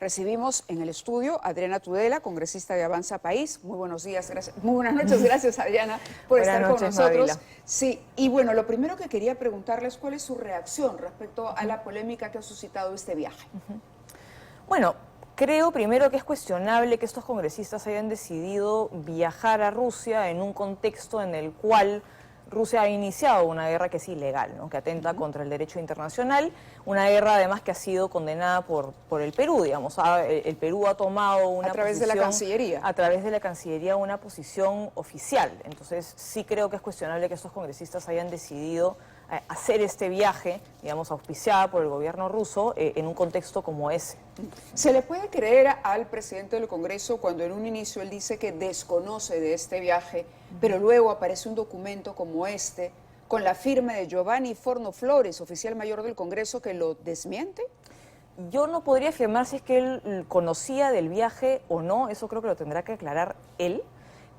Recibimos en el estudio a Adriana Tudela, congresista de Avanza País. Muy buenos días, muy buenas noches, gracias Adriana por estar con nosotros. Mávila. Sí, y bueno, lo primero que quería preguntarles, ¿cuál es su reacción respecto a la polémica que ha suscitado este viaje? Bueno, creo primero que es cuestionable que estos congresistas hayan decidido viajar a Rusia en un contexto en el cual Rusia ha iniciado una guerra que es ilegal, ¿no? Que atenta contra el derecho internacional, una guerra además que ha sido condenada por el Perú, digamos. El Perú ha tomado una a través de la Cancillería. A través de la Cancillería una posición oficial. Entonces sí creo que es cuestionable que estos congresistas hayan decidido hacer este viaje, digamos, auspiciada por el gobierno ruso en un contexto como ese. ¿Se le puede creer al presidente del Congreso cuando en un inicio él dice que desconoce de este viaje, pero luego aparece un documento como este, con la firma de Giovanni Forno Flores, oficial mayor del Congreso, que lo desmiente? Yo no podría afirmar si es que él conocía del viaje o no, eso creo que lo tendrá que aclarar él.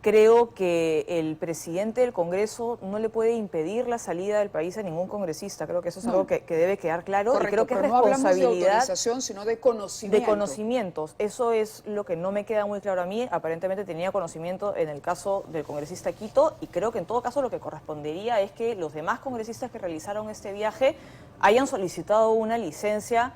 Creo que el presidente del Congreso no le puede impedir la salida del país a ningún congresista. Creo que eso es algo que debe quedar claro. Correcto, y creo que es no hablamos de responsabilidad autorización, sino de conocimiento. de conocimientos. Eso es lo que no me queda muy claro a mí. Aparentemente tenía conocimiento en el caso del congresista Quito, y creo que en todo caso lo que correspondería es que los demás congresistas que realizaron este viaje hayan solicitado una licencia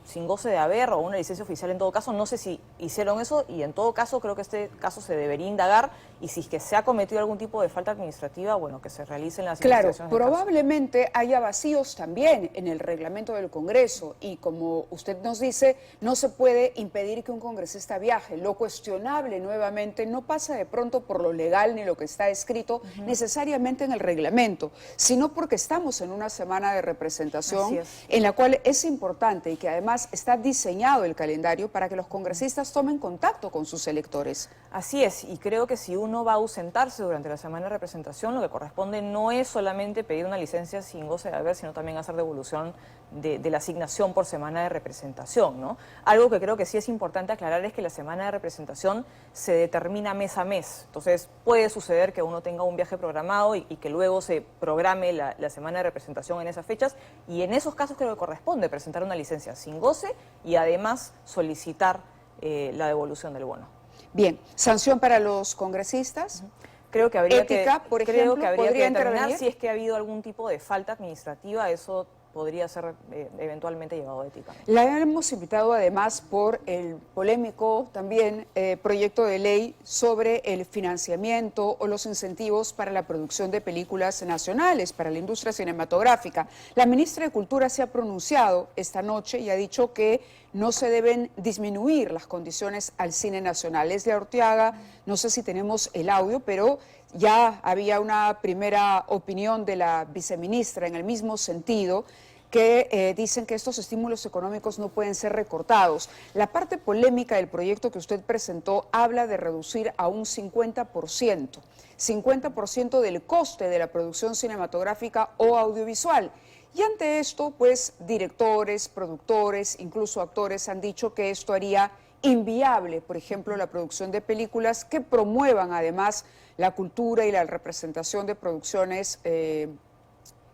sin goce de haber o una licencia oficial en todo caso. No sé si hicieron eso, y en todo caso creo que este caso se debería indagar, y si es que se ha cometido algún tipo de falta administrativa, bueno, que se realicen las investigaciones. Claro, probablemente haya vacíos también en el reglamento del Congreso, y como usted nos dice, no se puede impedir que un congresista viaje. Lo cuestionable nuevamente no pasa de pronto por lo legal ni lo que está escrito necesariamente en el reglamento, sino porque estamos en una semana de representación en la cual es importante, y que además está diseñado el calendario para que los congresistas tomen contacto con sus electores. Así es, y creo que si uno va a ausentarse durante la semana de representación, lo que corresponde no es solamente pedir una licencia sin goce de haber, sino también hacer devolución de la asignación por semana de representación, ¿no? Algo que creo que sí es importante aclarar es que la semana de representación se determina mes a mes. Entonces puede suceder que uno tenga un viaje programado y que luego se programe la semana de representación en esas fechas, y en esos casos creo que corresponde presentar una licencia sin goce y además solicitar la devolución del bono. Bien, ¿sanción para los congresistas? Creo que habría ética, por ejemplo, creo que habría que determinar intervenir si es que ha habido algún tipo de falta administrativa. Eso podría ser eventualmente llevado éticamente. La hemos invitado además por el polémico también proyecto de ley sobre el financiamiento o los incentivos para la producción de películas nacionales, para la industria cinematográfica. La ministra de Cultura se ha pronunciado esta noche y ha dicho que no se deben disminuir las condiciones al cine nacional. Leslie Arteaga, no sé si tenemos el audio, pero ya había una primera opinión de la viceministra en el mismo sentido, que dicen que estos estímulos económicos no pueden ser recortados. La parte polémica del proyecto que usted presentó habla de reducir a un 50% del coste de la producción cinematográfica o audiovisual. Y ante esto, pues, directores, productores, incluso actores han dicho que esto haría inviable, por ejemplo, la producción de películas que promuevan además la cultura y la representación de producciones que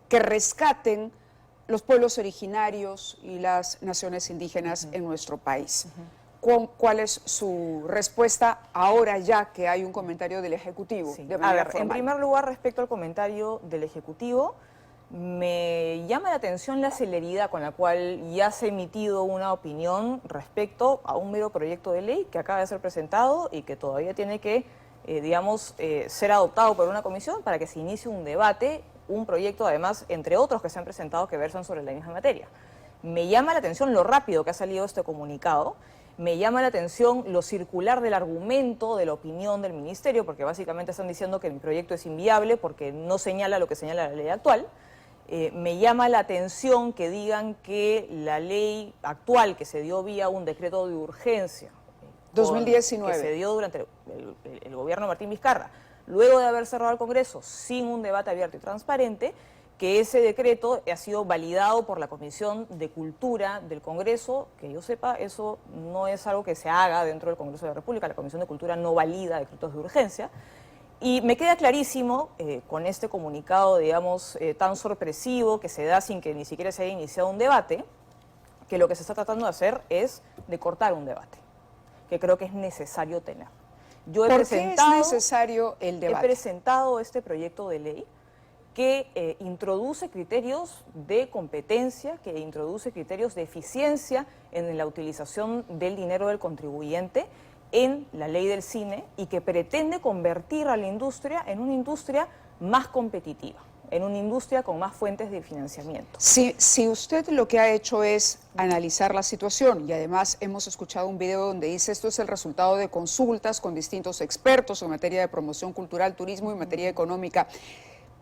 rescaten los pueblos originarios y las naciones indígenas en nuestro país. ¿Cuál es su respuesta ahora ya que hay un comentario del Ejecutivo? Sí. De manera formal? En primer lugar, respecto al comentario del Ejecutivo, me llama la atención la celeridad con la cual ya se ha emitido una opinión respecto a un mero proyecto de ley que acaba de ser presentado y que todavía tiene que, ser adoptado por una comisión para que se inicie un debate, un proyecto además, entre otros que se han presentado, que versan sobre la misma materia. Me llama la atención lo rápido que ha salido este comunicado. Me llama la atención lo circular del argumento, de la opinión del ministerio, porque básicamente están diciendo que el proyecto es inviable porque no señala lo que señala la ley actual. Me llama la atención que digan que la ley actual, que se dio vía un decreto de urgencia, 2019, que se dio durante el gobierno de Martín Vizcarra, luego de haber cerrado el Congreso sin un debate abierto y transparente, que ese decreto ha sido validado por la Comisión de Cultura del Congreso. Que yo sepa, eso no es algo que se haga dentro del Congreso de la República. La Comisión de Cultura no valida decretos de urgencia. Y me queda clarísimo, con este comunicado, digamos, tan sorpresivo, que se da sin que ni siquiera se haya iniciado un debate, que lo que se está tratando de hacer es de cortar un debate, que creo que es necesario tener. Yo ¿Por qué es necesario el debate? He presentado este proyecto de ley que introduce criterios de competencia, que introduce criterios de eficiencia en la utilización del dinero del contribuyente en la ley del cine y que pretende convertir a la industria en una industria más competitiva, en una industria con más fuentes de financiamiento. Si usted lo que ha hecho es analizar la situación y además hemos escuchado un video donde dice esto es el resultado de consultas con distintos expertos en materia de promoción cultural, turismo y materia económica,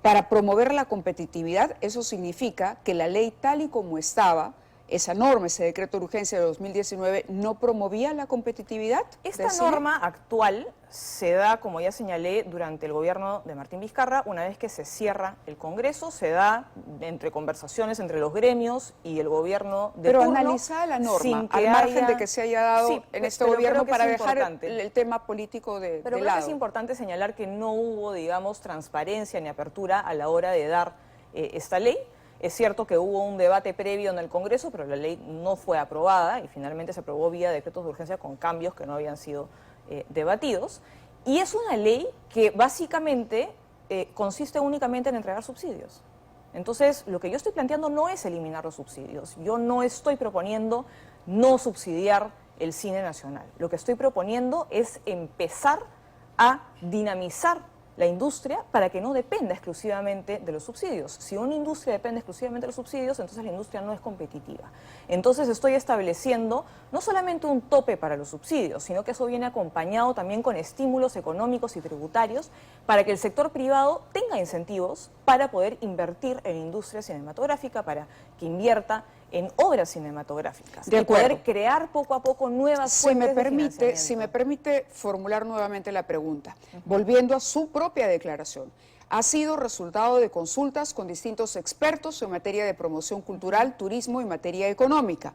para promover la competitividad, eso significa que la ley tal y como estaba, esa norma, ese decreto de urgencia de 2019, ¿no promovía la competitividad? Esta norma actual se da, como ya señalé, durante el gobierno de Martín Vizcarra. Una vez que se cierra el Congreso, se da entre conversaciones entre los gremios y el gobierno de turno. Pero analizada la norma, al margen de que se haya dado en este gobierno para dejar el tema político de lado. Pero creo que es importante señalar que no hubo, digamos, transparencia ni apertura a la hora de dar esta ley. Es cierto que hubo un debate previo en el Congreso, pero la ley no fue aprobada y finalmente se aprobó vía decretos de urgencia con cambios que no habían sido debatidos. Y es una ley que básicamente consiste únicamente en entregar subsidios. Entonces, lo que yo estoy planteando no es eliminar los subsidios. Yo no estoy proponiendo no subsidiar el cine nacional. Lo que estoy proponiendo es empezar a dinamizar la industria para que no dependa exclusivamente de los subsidios. Si una industria depende exclusivamente de los subsidios, entonces la industria no es competitiva. Entonces estoy estableciendo no solamente un tope para los subsidios, sino que eso viene acompañado también con estímulos económicos y tributarios para que el sector privado tenga incentivos para poder invertir en industria cinematográfica, para que invierta en obras cinematográficas y poder crear poco a poco nuevas fuentes de financiamiento. Si me permite formular nuevamente la pregunta, volviendo a su propia declaración, ha sido resultado de consultas con distintos expertos en materia de promoción cultural, turismo y materia económica.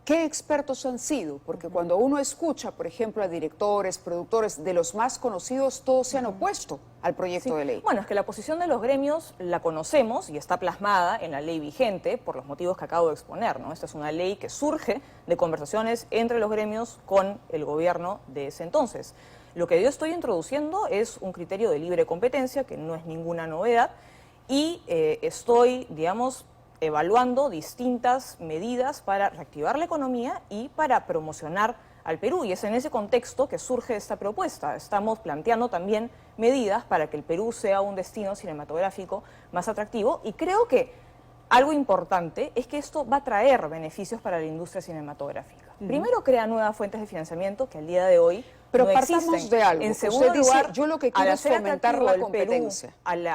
¿Qué expertos han sido? Porque cuando uno escucha, por ejemplo, a directores, productores de los más conocidos, todos se han opuesto al proyecto de ley. Bueno, es que la posición de los gremios la conocemos y está plasmada en la ley vigente por los motivos que acabo de exponer, ¿no? Esta es una ley que surge de conversaciones entre los gremios con el gobierno de ese entonces. Lo que yo estoy introduciendo es un criterio de libre competencia, que no es ninguna novedad, y estoy, digamos, evaluando distintas medidas para reactivar la economía y para promocionar al Perú. Y es en ese contexto que surge esta propuesta. Estamos planteando también medidas para que el Perú sea un destino cinematográfico más atractivo. Y creo que algo importante es que esto va a traer beneficios para la industria cinematográfica. Primero, crea nuevas fuentes de financiamiento que al día de hoy no existen. Partamos de algo. En segundo lugar, yo lo que quiero es fomentar la competencia. Perú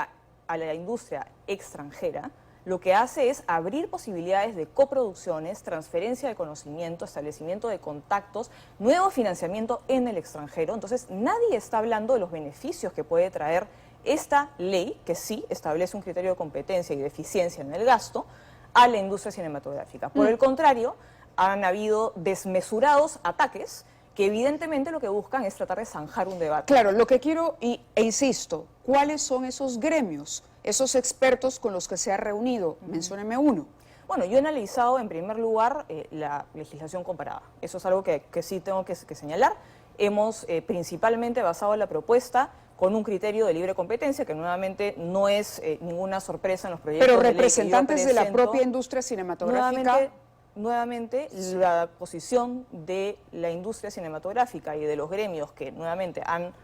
a la industria extranjera, lo que hace es abrir posibilidades de coproducciones, transferencia de conocimiento, establecimiento de contactos, nuevo financiamiento en el extranjero. Entonces, nadie está hablando de los beneficios que puede traer esta ley, que sí establece un criterio de competencia y de eficiencia en el gasto, a la industria cinematográfica. Por el contrario, han habido desmesurados ataques que evidentemente lo que buscan es tratar de zanjar un debate. Claro, lo que quiero, e insisto, ¿cuáles son esos gremios, esos expertos con los que se ha reunido? Mencióneme uno. Bueno, yo he analizado en primer lugar la legislación comparada. Eso es algo que sí tengo que señalar. Hemos principalmente basado la propuesta con un criterio de libre competencia, que nuevamente no es ninguna sorpresa en los proyectos de ley que yo representantes de la propia industria cinematográfica. Nuevamente, la posición de la industria cinematográfica y de los gremios que nuevamente han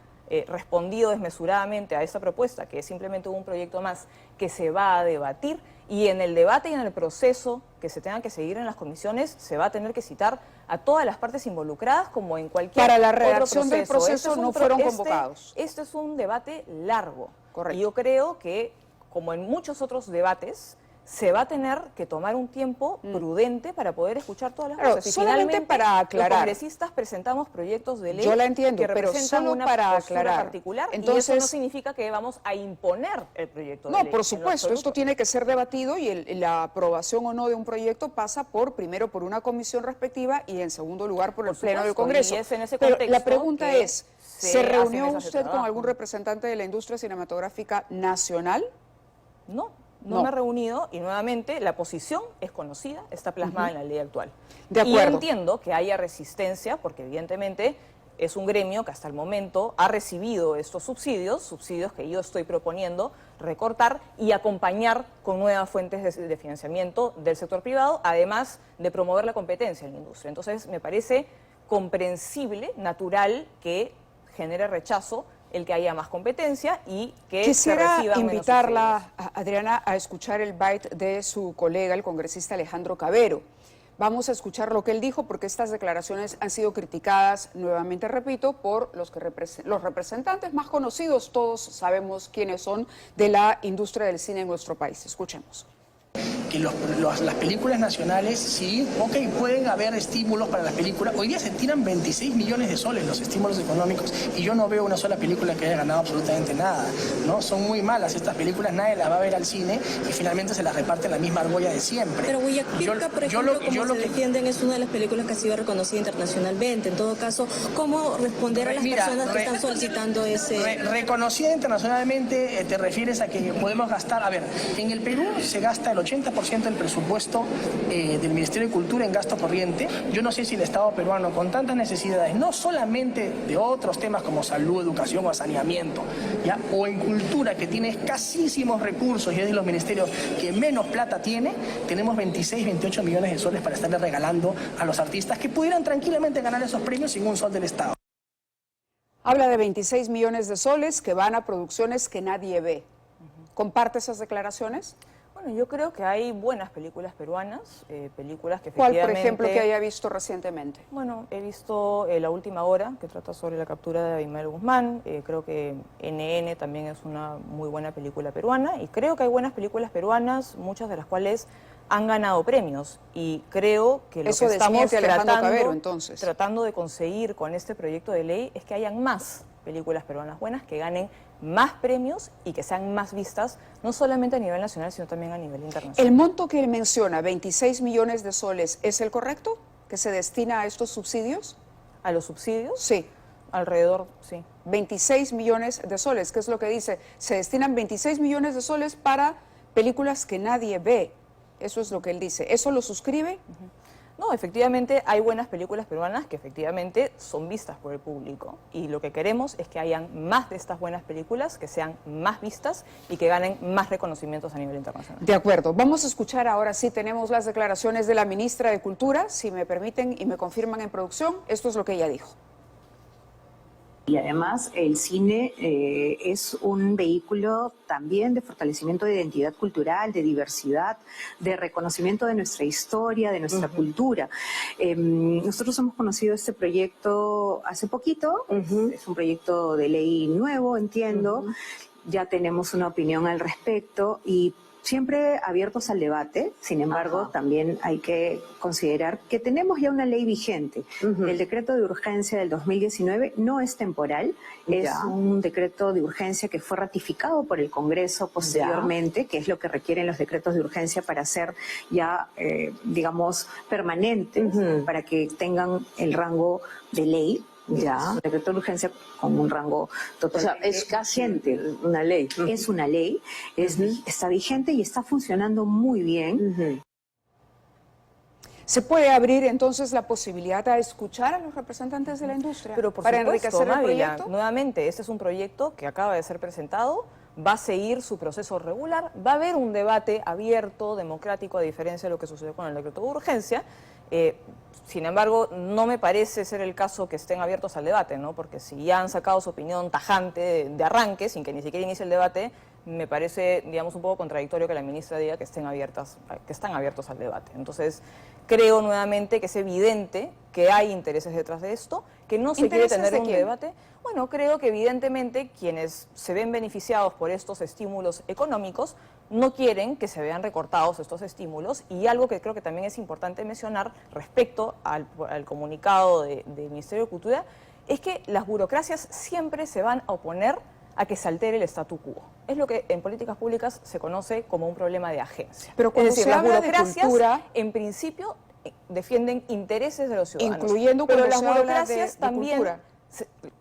respondido desmesuradamente a esta propuesta, que es simplemente un proyecto más que se va a debatir, y en el debate y en el proceso que se tenga que seguir en las comisiones se va a tener que citar a todas las partes involucradas como en cualquier Para la otro redacción del proceso no fueron convocados. Este es un debate largo. Correcto. Y yo creo que, como en muchos otros debates, se va a tener que tomar un tiempo prudente para poder escuchar todas las voces. Y solamente finalmente, para aclarar, los congresistas presentamos proyectos de ley yo la entiendo, que pero representan solo una para postura aclarar. particular, Entonces, y eso no significa que vamos a imponer el proyecto de ley. No, por supuesto, esto tiene que ser debatido y la aprobación o no de un proyecto pasa primero por una comisión respectiva y en segundo lugar por el Pleno del Congreso. Y es en ese Pero contexto la pregunta que es, ¿se reunió hacen mesas de usted con trabajo. algún representante de la industria cinematográfica nacional? No. No me he reunido y nuevamente la posición es conocida, está plasmada en la ley actual. De Y acuerdo. entiendo que haya resistencia porque evidentemente es un gremio que hasta el momento ha recibido estos subsidios que yo estoy proponiendo recortar y acompañar con nuevas fuentes de financiamiento del sector privado, además de promover la competencia en la industria. Entonces me parece comprensible, natural, que genere rechazo el que haya más competencia y que se Quisiera reciban menos invitarla, subsidios. Adriana, a escuchar el bite de su colega, el congresista Alejandro Cabero. Vamos a escuchar lo que él dijo porque estas declaraciones han sido criticadas, nuevamente repito, por los representantes más conocidos, todos sabemos quiénes son, de la industria del cine en nuestro país. Escuchemos. Que las películas nacionales, sí, ok, pueden haber estímulos para las películas. Hoy día se tiran 26 millones de soles los estímulos económicos y yo no veo una sola película que haya ganado absolutamente nada, ¿no? Son muy malas estas películas, nadie las va a ver al cine y finalmente se las reparte la misma argolla de siempre. Pero Huillapilca, por ejemplo, como se defienden, es una de las películas que ha sido reconocida internacionalmente. En todo caso, ¿cómo responder a las personas que están solicitando ese...? Reconocida internacionalmente, te refieres a que podemos gastar, a ver, en el Perú se gasta el 80% del presupuesto del Ministerio de Cultura en gasto corriente. Yo no sé si el Estado peruano, con tantas necesidades, no solamente de otros temas como salud, educación o saneamiento, ¿ya? O en cultura, que tiene escasísimos recursos y es de los ministerios que menos plata tiene, tenemos 26, 28 millones de soles para estarle regalando a los artistas que pudieran tranquilamente ganar esos premios sin un sol del Estado. Habla de 26 millones de soles que van a producciones que nadie ve. ¿Comparte esas declaraciones? Bueno, yo creo que hay buenas películas peruanas, películas que ¿Cuál, efectivamente... por ejemplo, que haya visto recientemente? Bueno, he visto La Última Hora, que trata sobre la captura de Abimael Guzmán. Creo que NN también es una muy buena película peruana. Y creo que hay buenas películas peruanas, muchas de las cuales han ganado premios. Y creo que lo Eso que estamos desmiente Alejandro Cabero, entonces. tratando de conseguir con este proyecto de ley es que hayan más películas peruanas buenas, que ganen más premios y que sean más vistas, no solamente a nivel nacional, sino también a nivel internacional. ¿El monto que él menciona, 26 millones de soles, es el correcto? ¿Que se destina a estos subsidios? ¿A los subsidios? Sí. Alrededor, sí. 26 millones de soles, ¿qué es lo que dice? Se destinan 26 millones de soles para películas que nadie ve. Eso es lo que él dice. ¿Eso lo suscribe? No, efectivamente hay buenas películas peruanas que efectivamente son vistas por el público y lo que queremos es que hayan más de estas buenas películas, que sean más vistas y que ganen más reconocimientos a nivel internacional. De acuerdo. Vamos a escuchar ahora sí, tenemos las declaraciones de la ministra de Cultura, si me permiten y me confirman en producción, esto es lo que ella dijo. Y además el cine es un vehículo también de fortalecimiento de identidad cultural, de diversidad, de reconocimiento de nuestra historia, de nuestra cultura. Nosotros hemos conocido este proyecto hace poquito, es un proyecto de ley nuevo, entiendo, ya tenemos una opinión al respecto y siempre abiertos al debate, sin embargo, también hay que considerar que tenemos ya una ley vigente. El decreto de urgencia del 2019 no es temporal, es un decreto de urgencia que fue ratificado por el Congreso posteriormente, que es lo que requieren los decretos de urgencia para ser ya, digamos, permanentes, para que tengan el rango de ley. Ya. Un decreto de urgencia con un rango totalmente. O sea, es casi una ley. Es una ley, está vigente y está funcionando muy bien. ¿Se puede abrir entonces la posibilidad a escuchar a los representantes de la industria Pero por para supuesto, enriquecer el Mávila, proyecto? nuevamente, este es un proyecto que acaba de ser presentado, va a seguir su proceso regular, va a haber un debate abierto, democrático, a diferencia de lo que sucedió con el decreto de urgencia. Sin embargo, no me parece ser el caso que estén abiertos al debate, ¿no? Porque si ya han sacado su opinión tajante de arranque, sin que ni siquiera inicie el debate, me parece, digamos, un poco contradictorio que la ministra diga que están abiertos al debate. Entonces, creo nuevamente que es evidente que hay intereses detrás de esto, que no se quiere tener un debate. Bueno, creo que evidentemente quienes se ven beneficiados por estos estímulos económicos no quieren que se vean recortados estos estímulos, y algo que creo que también es importante mencionar respecto al comunicado del Ministerio de Cultura es que las burocracias siempre se van a oponer a que se altere el statu quo. Es lo que en políticas públicas se conoce como un problema de agencia. Pero cuando es decir, se las habla de burocracias, cultura, en principio, defienden intereses de los ciudadanos. Incluyendo pero cuando las se habla burocracias de también, cultura.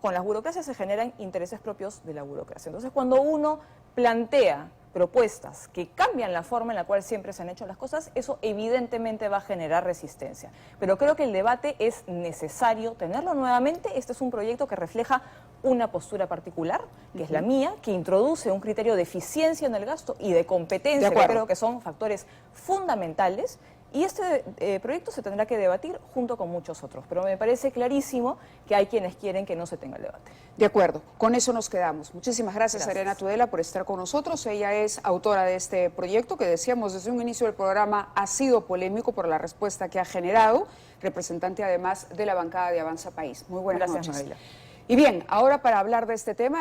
con las burocracias se generan intereses propios de la burocracia. Entonces, cuando uno plantea propuestas que cambian la forma en la cual siempre se han hecho las cosas, eso evidentemente va a generar resistencia. Pero creo que el debate es necesario tenerlo nuevamente. Este es un proyecto que refleja una postura particular, que es la mía, que introduce un criterio de eficiencia en el gasto y de competencia, que creo que son factores fundamentales. Y este proyecto se tendrá que debatir junto con muchos otros, pero me parece clarísimo que hay quienes quieren que no se tenga el debate. De acuerdo, con eso nos quedamos. Muchísimas gracias, Ariana Tudela, por estar con nosotros. Ella es autora de este proyecto que, decíamos desde un inicio del programa, ha sido polémico por la respuesta que ha generado, representante además de la bancada de Avanza País. Muy buenas noches. Gracias, María. Y bien, ahora para hablar de este tema...